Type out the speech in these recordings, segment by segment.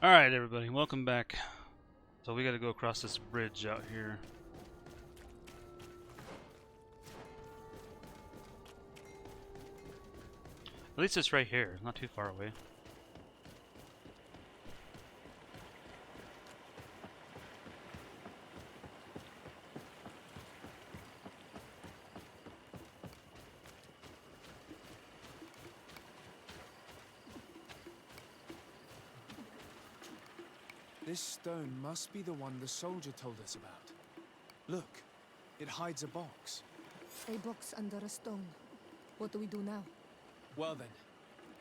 Alright everybody, welcome back. So we gotta go across this bridge out here. At least it's right here, not too far away. This stone must be the one the soldier told us about. Look, it hides a box. A box under a stone. What do we do now? Well then,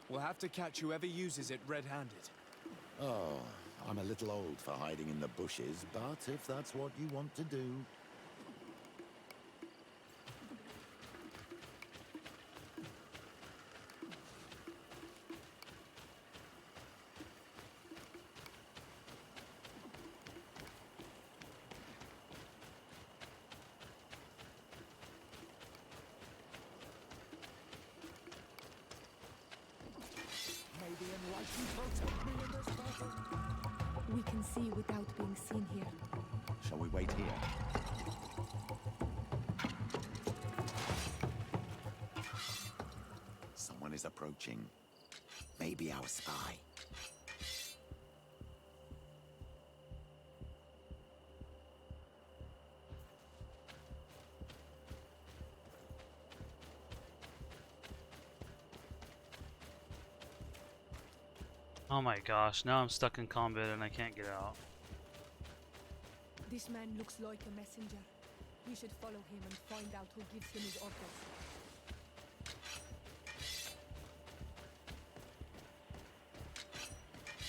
we'll have to catch whoever uses it red-handed. Oh, I'm a little old for hiding in the bushes, but if that's what you want to do... We can see without being seen here. Shall we wait here? Someone is approaching. Maybe our spy. Oh my gosh, now I'm stuck in combat and I can't get out. This man looks like a messenger. We should follow him and find out who gives him his orders.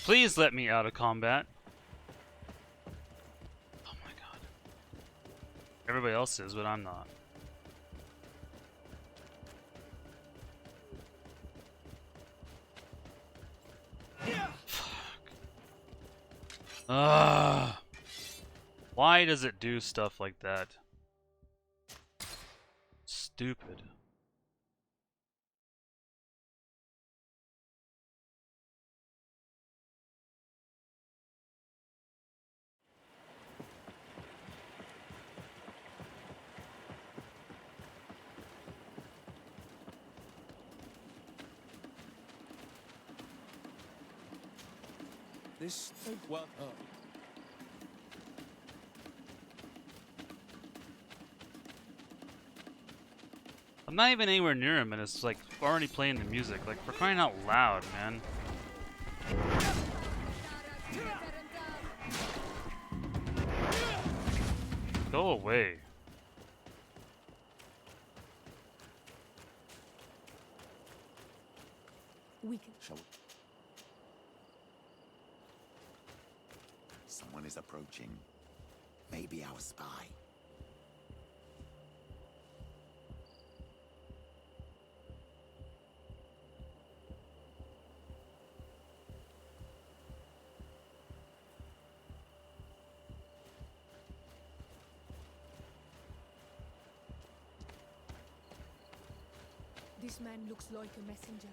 Please let me out of combat. Oh my god. Everybody else is, but I'm not. Ugh. Why does it do stuff like that? Stupid. This... well... I'm not even anywhere near him and it's like already playing the music. Like, for crying out loud, man. Go away. We can... Shall we? Someone is approaching. Maybe our spy. This man looks like a messenger.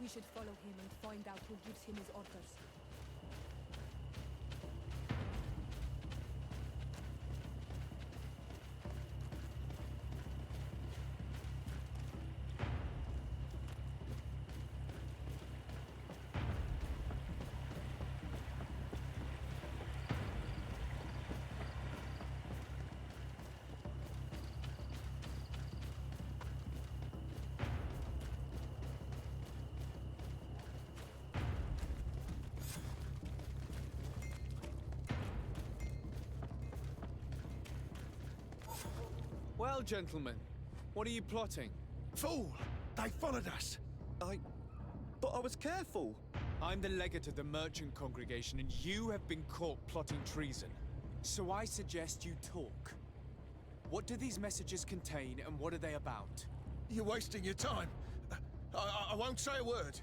We should follow him and find out who gives him his orders. Well, gentlemen, what are you plotting? Fool! They followed us! But I was careful! I'm the legate of the merchant congregation, and you have been caught plotting treason. So I suggest you talk. What do these messages contain, and what are they about? You're wasting your time. I won't say a word.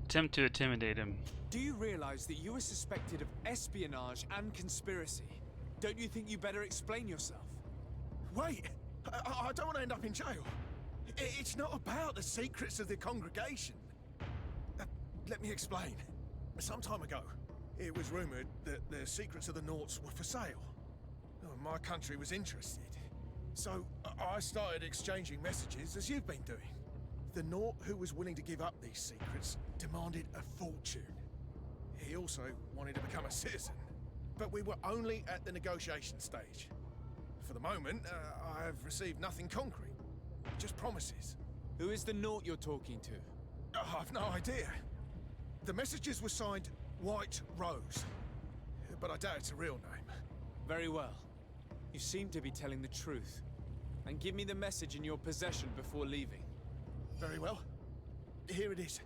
Attempt to intimidate him. Do you realize that you are suspected of espionage and conspiracy? Don't you think you better explain yourself? Wait! I don't want to end up in jail. It's not about the secrets of the congregation. Let me explain. Some time ago, it was rumoured that the secrets of the Nauts were for sale. Oh, my country was interested. So I started exchanging messages as you've been doing. The Naut who was willing to give up these secrets demanded a fortune. He also wanted to become a citizen. But we were only at the negotiation stage. For the moment, I've received nothing concrete. Just promises. Who is the Naut you're talking to? I've no idea. The messages were signed White Rose. But I doubt it's a real name. Very well. You seem to be telling the truth. And give me the message in your possession before leaving. Very well. Here it is.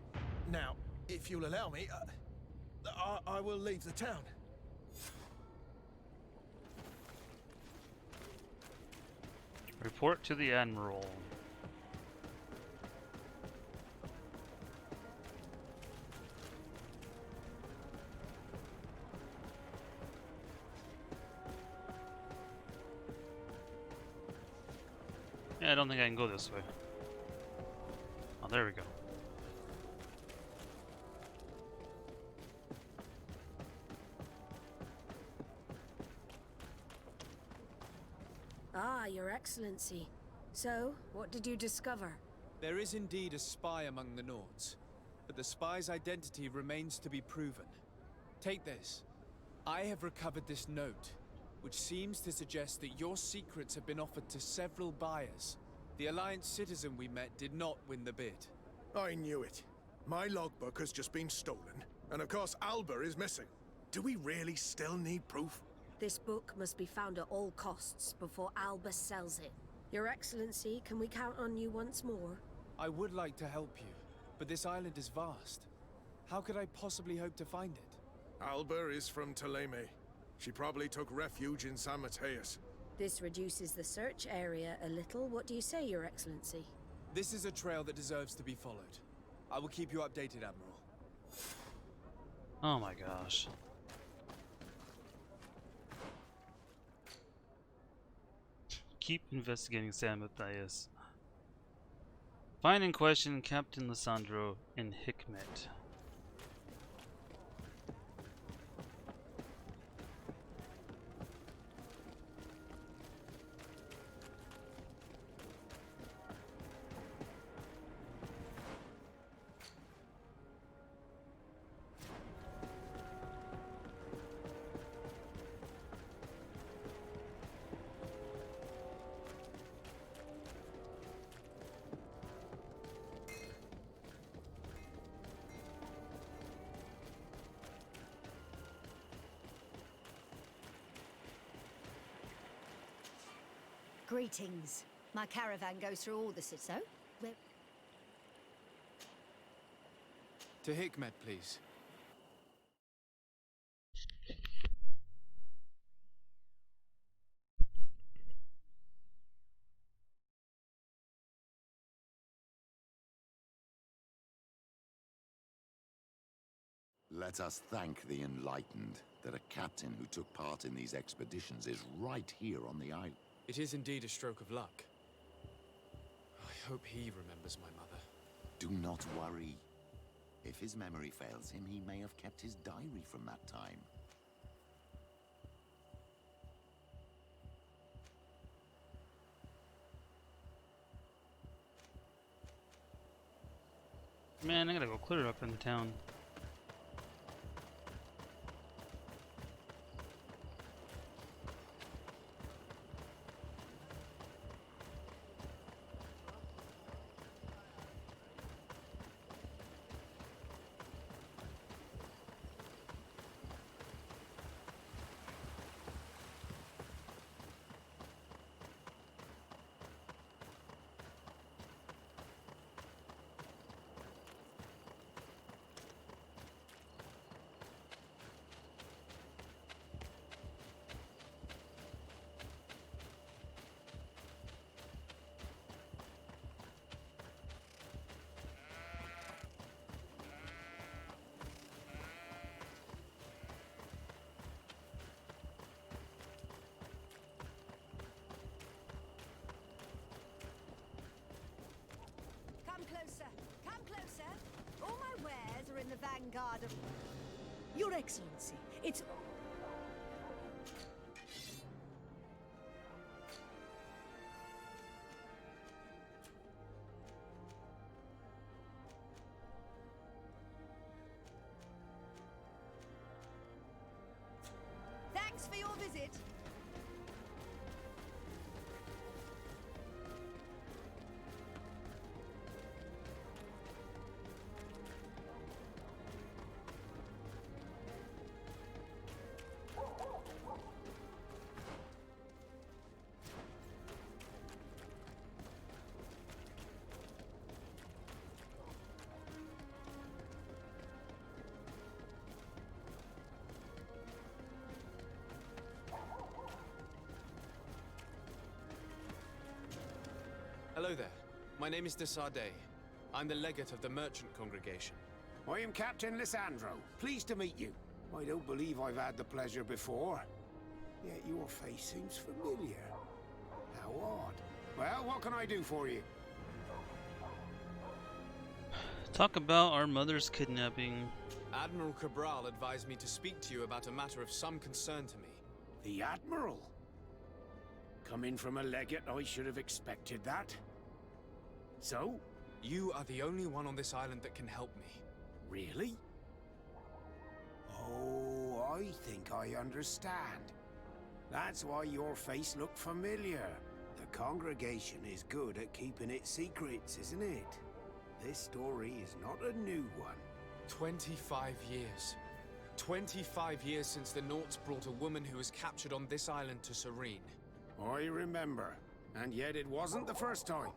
Now, if you'll allow me, I will leave the town. Report to the Admiral. Yeah, I don't think I can go this way. Oh, there we go. Ah, Your Excellency. So, what did you discover? There is indeed a spy among the Nauts, but the spy's identity remains to be proven. Take this. I have recovered this note, which seems to suggest that your secrets have been offered to several buyers. The Alliance citizen we met did not win the bid. I knew it. My logbook has just been stolen, and of course Alba is missing. Do we really still need proof? This book must be found at all costs before Albus sells it. Your Excellency, can we count on you once more? I would like to help you, but this island is vast. How could I possibly hope to find it? Alba is from Ptolemy. She probably took refuge in San Mateus. This reduces the search area a little. What do you say, Your Excellency? This is a trail that deserves to be followed. I will keep you updated, Admiral. Oh my gosh. Keep investigating San Matthias. Find and question Captain Lissandro in Hikmet. Greetings. My caravan goes through all the cities. So, where... To Hikmet, please. Let us thank the enlightened that a captain who took part in these expeditions is right here on the island. It is indeed a stroke of luck. I hope he remembers my mother. Do not worry. If his memory fails him, he may have kept his diary from that time. Man, I gotta go clear up in the town. Come closer. Come closer. All my wares are in the vanguard of... Your Excellency, it's... Thanks for your visit. Hello there. My name is Desade. I'm the legate of the merchant congregation. I am Captain Lissandro. Pleased to meet you. I don't believe I've had the pleasure before. Yet your face seems familiar. How odd. Well, what can I do for you? Talk about our mother's kidnapping. Admiral Cabral advised me to speak to you about a matter of some concern to me. The Admiral? Coming from a legate, I should have expected that. So? You are the only one on this island that can help me. Really? Oh, I think I understand. That's why your face looked familiar. The congregation is good at keeping its secrets, isn't it? This story is not a new one. 25 years. 25 years since the Nauts brought a woman who was captured on this island to Serene. I remember, and yet it wasn't the first time.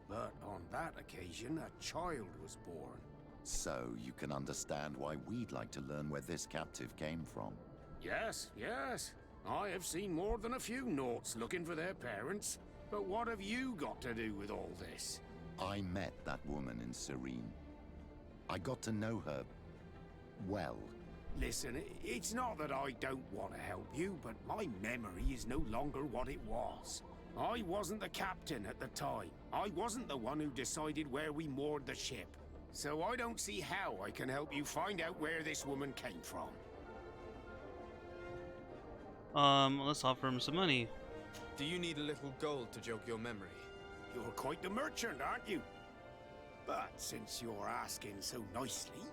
But on that occasion, a child was born. So you can understand why we'd like to learn where this captive came from. Yes, yes. I have seen more than a few Nauts looking for their parents. But what have you got to do with all this? I met that woman in Serene. I got to know her well. Listen, it's not that I don't want to help you, but my memory is no longer what it was. I wasn't the captain at the time. I wasn't the one who decided where we moored the ship. So I don't see how I can help you find out where this woman came from. Let's offer him some money. Do you need a little gold to jog your memory? You're quite the merchant, aren't you? But since you're asking so nicely,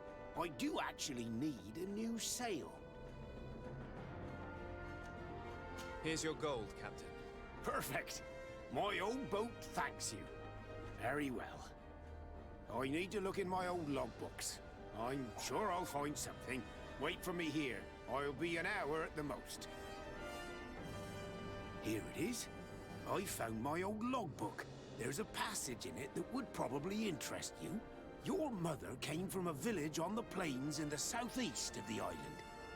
I do actually need a new sail. Here's your gold, Captain. Perfect. My old boat thanks you. Very well. I need to look in my old logbooks. I'm sure I'll find something. Wait for me here. I'll be an hour at the most. Here it is. I found my old logbook. There's a passage in it that would probably interest you. Your mother came from a village on the plains in the southeast of the island.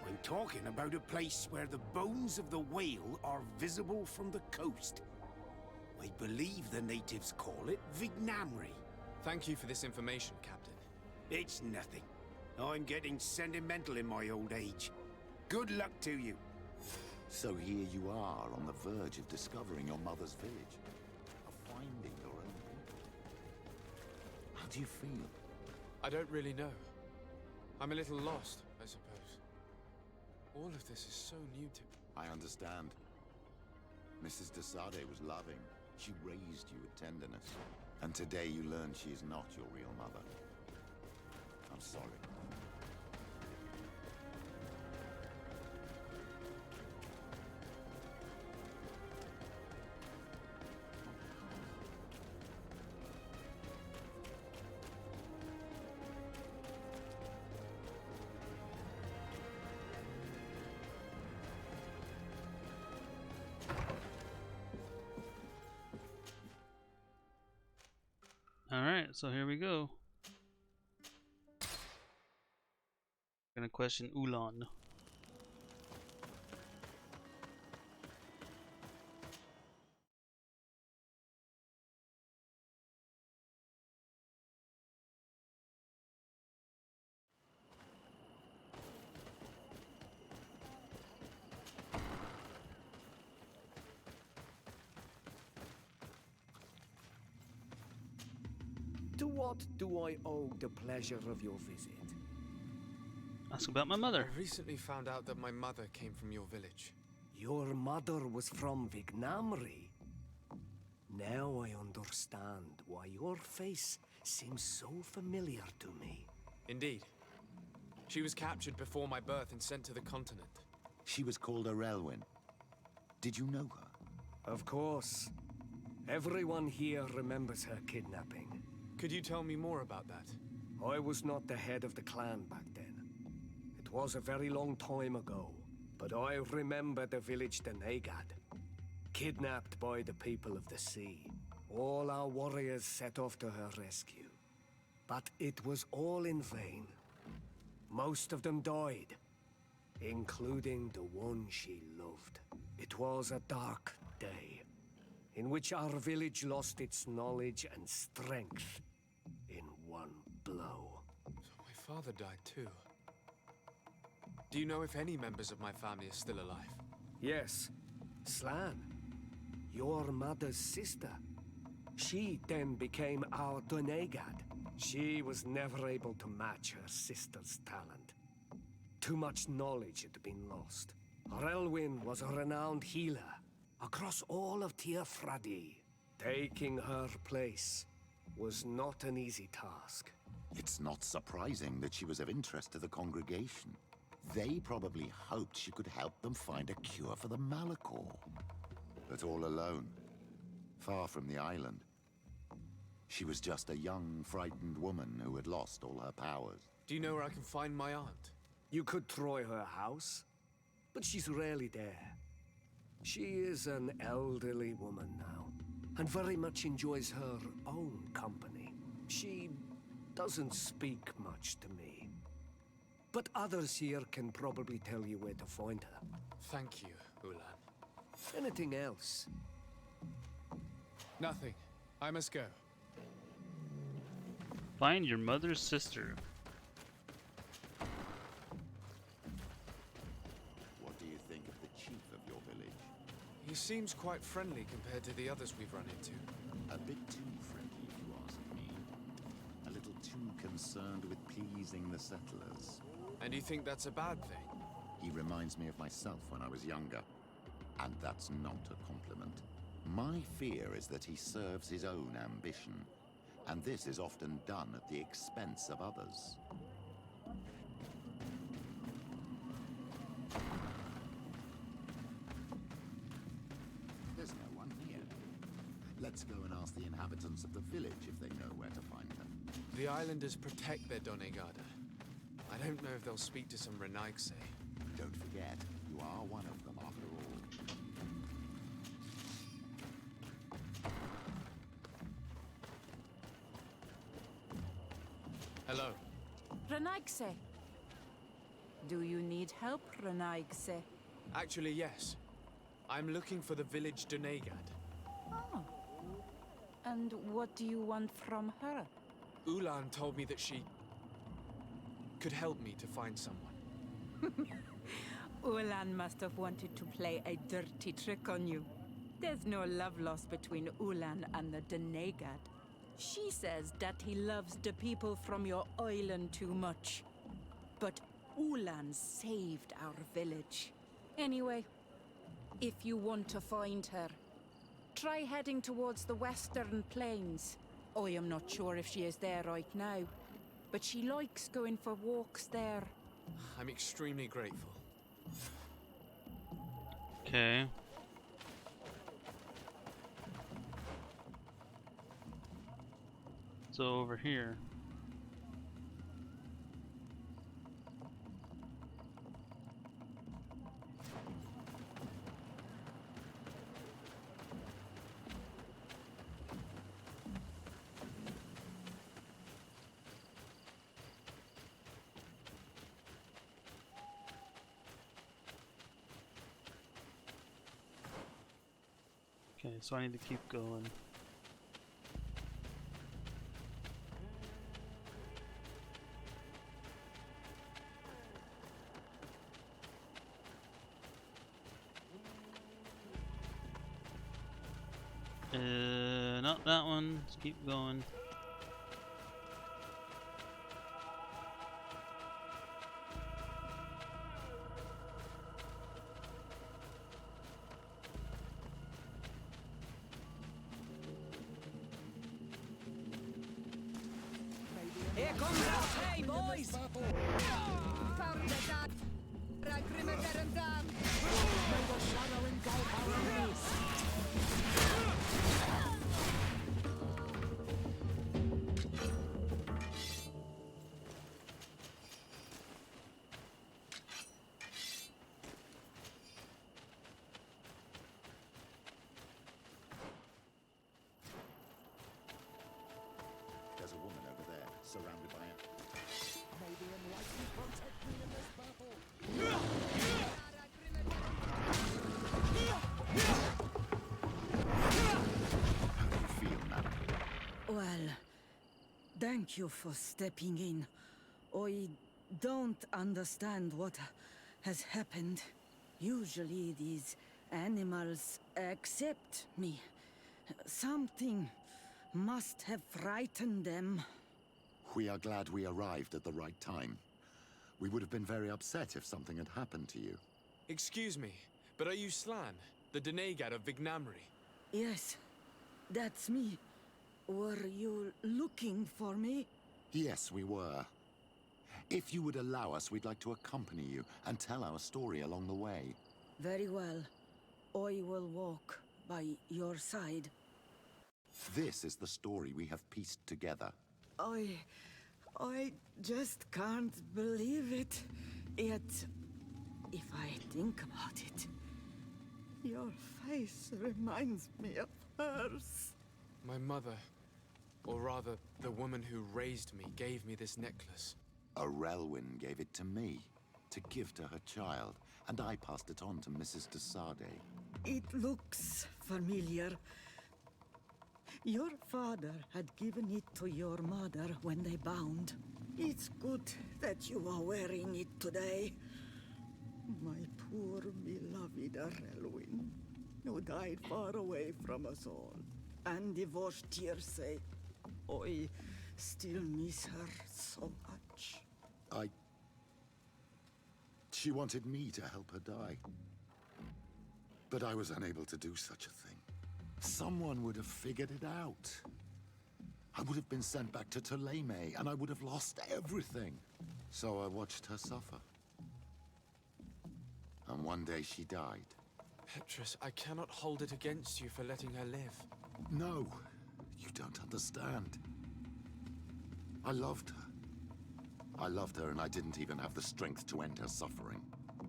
I'm talking about a place where the bones of the whale are visible from the coast. I believe the natives call it Vignamri. Thank you for this information, Captain. It's nothing. I'm getting sentimental in my old age. Good luck to you. So here you are on the verge of discovering your mother's village. Of finding your own people. How do you feel? I don't really know. I'm a little lost, I suppose. All of this is so new to me. I understand. Mrs. Desade was loving. She raised you with tenderness. And today you learn she is not your real mother. I'm sorry. Alright, so here we go. Gonna question Ulan. To what do I owe the pleasure of your visit? Ask about my mother. I recently found out that my mother came from your village. Your mother was from Vignamri. Now I understand why your face seems so familiar to me. Indeed. She was captured before my birth and sent to the continent. She was called Arelwyn. Did you know her? Of course. Everyone here remembers her kidnapping. Could you tell me more about that? I was not the head of the clan back then. It was a very long time ago, but I remember the village Denegad. Kidnapped by the people of the sea. All our warriors set off to her rescue. But it was all in vain. Most of them died, including the one she loved. It was a dark day, in which our village lost its knowledge and strength in one blow. So my father died too. Do you know if any members of my family are still alive? Yes, Slan, your mother's sister. She then became our Donegad. She was never able to match her sister's talent. Too much knowledge had been lost. Relwyn was a renowned healer across all of Teofradi. Taking her place was not an easy task. It's not surprising that she was of interest to the congregation. They probably hoped she could help them find a cure for the Malachor. But all alone, far from the island. She was just a young, frightened woman who had lost all her powers. Do you know where I can find my aunt? You could try her house, but she's rarely there. She is an elderly woman now, and very much enjoys her own company. She doesn't speak much to me. But others here can probably tell you where to find her. Thank you, Ulan. Anything else? Nothing. I must go. Find your mother's sister. What do you think of the chief of your village? He seems quite friendly compared to the others we've run into. A bit too friendly, if you ask me. A little too concerned with pleasing the settlers. And you think that's a bad thing? He reminds me of myself when I was younger. And that's not a compliment. My fear is that he serves his own ambition. And this is often done at the expense of others. There's no one here. Let's go and ask the inhabitants of the village if they know where to find her. The islanders protect their Donegada. I don't know if they'll speak to some Renaigse. Don't forget, you are one of them after all. Hello. Renaigse. Do you need help, Renaigse? Actually, yes. I'm looking for the village Donegad. Oh. And what do you want from her? Ulan told me that she could help me to find someone. Ulan must have wanted to play a dirty trick on you. There's no love lost between Ulan and the Donegad. She says that he loves the people from your island too much. But Ulan saved our village. Anyway, if you want to find her, try heading towards the western plains. I am not sure if she is there right now, but she likes going for walks there. I'm extremely grateful. Okay. So over here. Okay, so I need to keep going. Not that one. Let's keep going. Here comes our pay, boys! Found the dad. Ragrimaderum dam. May the shadow engulf our enemies! There's a woman over there, surrounded by a... May the enlightened protect me in this battle! How do you feel, madam? Well, thank you for stepping in. I don't understand what has happened. Usually these animals accept me. Something must have frightened them. We are glad we arrived at the right time. We would have been very upset if something had happened to you. Excuse me, but are you Slan, the Denegad of Vignamri? Yes, that's me. Were you looking for me? Yes, we were. If you would allow us, we'd like to accompany you and tell our story along the way. Very well. I will walk by your side. This is the story we have pieced together. I just can't believe it. Yet, if I think about it, your face reminds me of hers. My mother, or rather, the woman who raised me, gave me this necklace. A Relwyn gave it to me, to give to her child, and I passed it on to Mrs. de Sade. It looks familiar. Your father had given it to your mother when they bound. It's good that you are wearing it today. My poor beloved Relwyn, who died far away from us all, and divorced Tirce. I still miss her so much. She wanted me to help her die. But I was unable to do such a thing. Someone would have figured it out. I would have been sent back to Ptolemy, and I would have lost everything. So I watched her suffer. And one day she died. Petrus, I cannot hold it against you for letting her live. No, you don't understand. I loved her. I loved her, and I didn't even have the strength to end her suffering.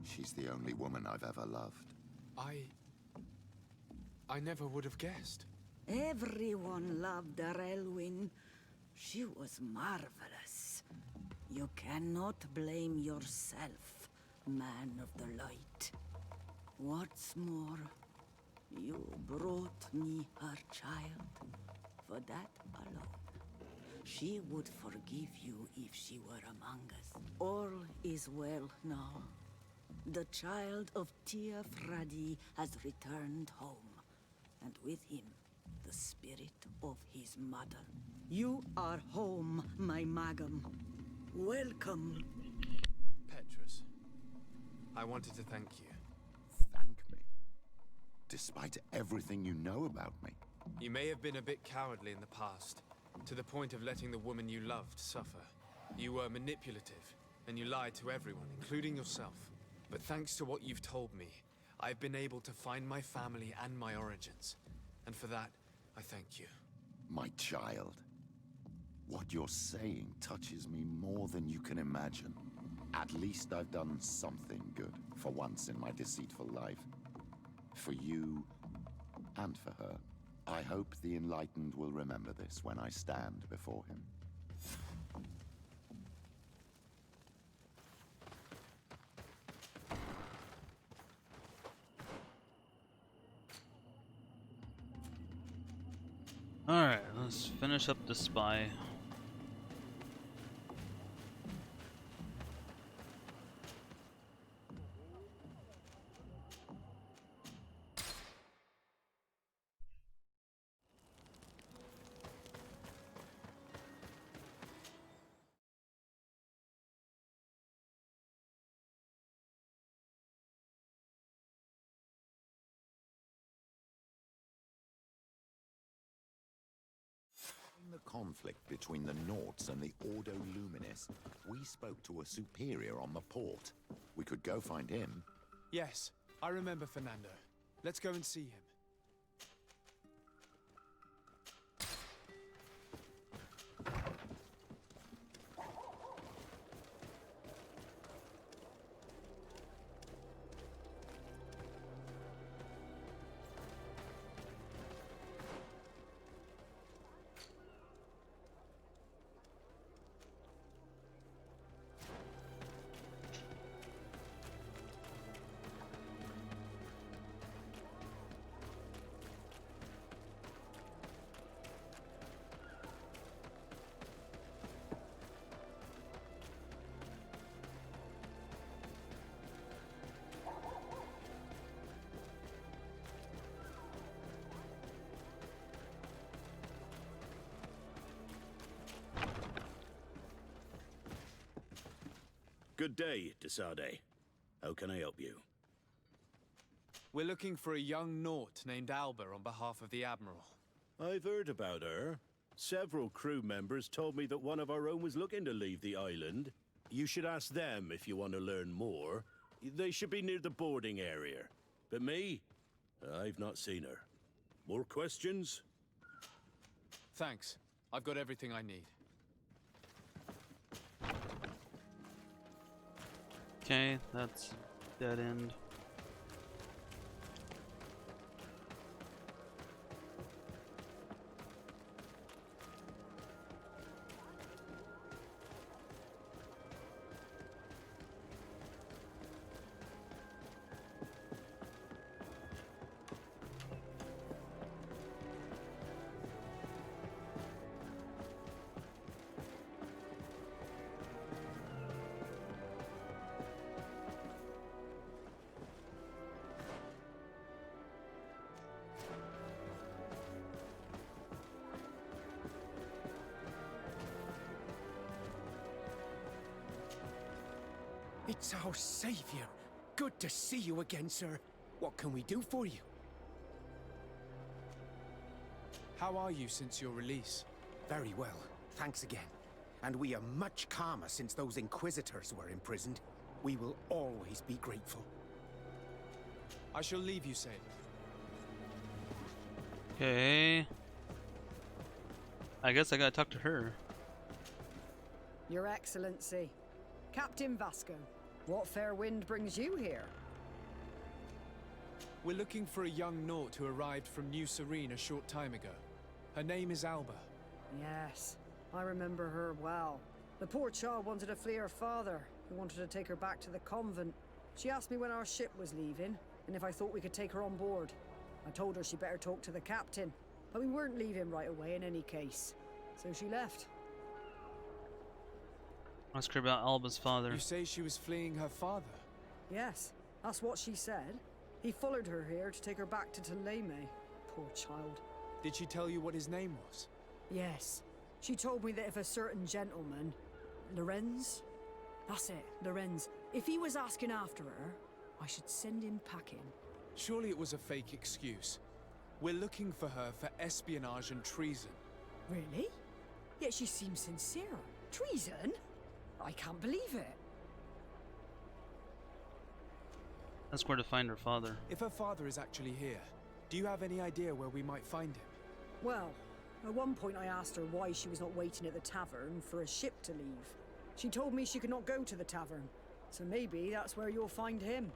She's the only woman I've ever loved. I never would have guessed. Everyone loved Relwyn. She was marvelous. You cannot blame yourself, man of the light. What's more, you brought me her child. For that alone, she would forgive you if she were among us. All is well now. The child of Tia Fradi has returned home, and with him, the spirit of his mother. You are home, my Magam. Welcome. Petrus, I wanted to thank you. Thank me? Despite everything you know about me. You may have been a bit cowardly in the past, to the point of letting the woman you loved suffer. You were manipulative, and you lied to everyone, including yourself. But thanks to what you've told me, I've been able to find my family and my origins. And for that, I thank you. My child. What you're saying touches me more than you can imagine. At least I've done something good for once in my deceitful life. For you and for her. I hope the Enlightened will remember this when I stand before him. Alright, let's finish up the spy. the conflict between the Naughts and the Ordo Luminis, we spoke to a superior on the port. We could go find him. Yes, I remember Fernando. Let's go and see him. Good day, Desade. How can I help you? We're looking for a young Naut named Alba on behalf of the Admiral. I've heard about her. Several crew members told me that one of our own was looking to leave the island. You should ask them if you want to learn more. They should be near the boarding area. But me? I've not seen her. More questions? Thanks. I've got everything I need. Okay, that's dead end. It's our savior. Good to see you again, sir. What can we do for you? How are you since your release? Very well. Thanks again. And we are much calmer since those Inquisitors were imprisoned. We will always be grateful. I shall leave you safe. Okay. I guess I gotta talk to her. Your Excellency, Captain Vasco, what fair wind brings you here? We're looking for a young Naut who arrived from New Serene a short time ago. Her name is Alba. Yes, I remember her well. The poor child wanted to flee her father, who wanted to take her back to the convent. She asked me when our ship was leaving, and if I thought we could take her on board. I told her she better talk to the captain, but we weren't leaving right away in any case. So she left. Ask her about Alba's father. You say she was fleeing her father? Yes, that's what she said. He followed her here to take her back to Tuleme. Poor child. Did she tell you what his name was? Yes. She told me that if a certain gentleman, Lorenz? That's it, Lorenz. If he was asking after her, I should send him packing. Surely it was a fake excuse. We're looking for her for espionage and treason. Really? Yet she seems sincere. Treason? I can't believe it. Ask where to find her father. If her father is actually here, do you have any idea where we might find him? Well, at one point I asked her why she was not waiting at the tavern for a ship to leave. She told me she could not go to the tavern, so maybe that's where you'll find him.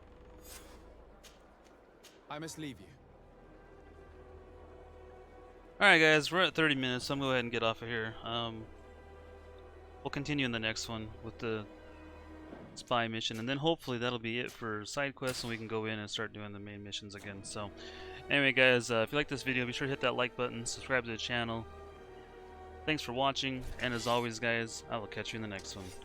I must leave you. Alright guys, we're at 30 minutes, so I'm going to go ahead and get off of here. We'll continue in the next one with the spy mission, and then hopefully that'll be it for side quests and we can go in and start doing the main missions again. So anyway guys, if you like this video, be sure to hit that like button, subscribe to the channel. Thanks for watching, and as always guys, I will catch you in the next one.